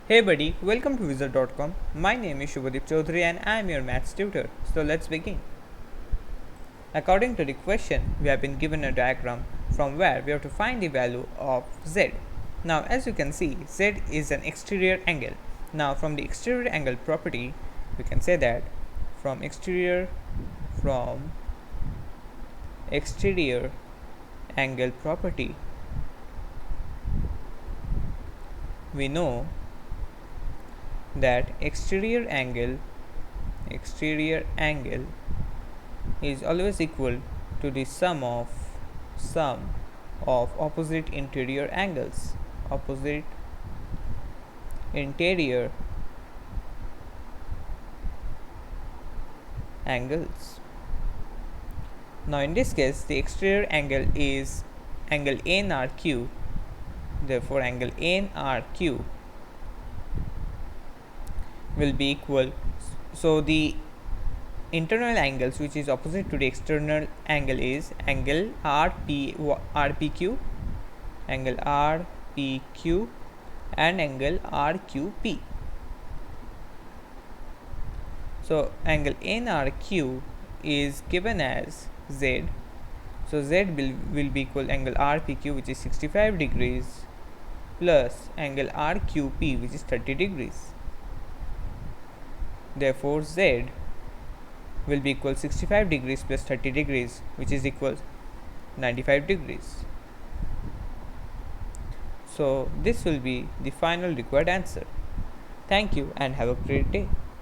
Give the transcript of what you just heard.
Hey buddy, welcome to Wizard.com. My name is Shubhadeep Chaudhary and I am your maths tutor. So let's begin. According to the question, we have been given a diagram from where we have to find the value of z. Now as you can see, z is an exterior angle. Now from the exterior angle property, we can say that from exterior angle property, we know that exterior angle is always equal to the sum of opposite interior angles. Now in this case, the exterior angle is angle NRQ. Therefore angle NRQ will be equal, so the internal angles which is opposite to the external angle is angle RPQ and angle RQP. So angle NRQ is given as Z. So Z will be equal angle RPQ, which is 65 degrees, plus angle RQP, which is 30 degrees. Therefore Z will be equal 65 degrees plus 30 degrees, which is equal 95 degrees. So this will be the final required answer. Thank you and have a great day.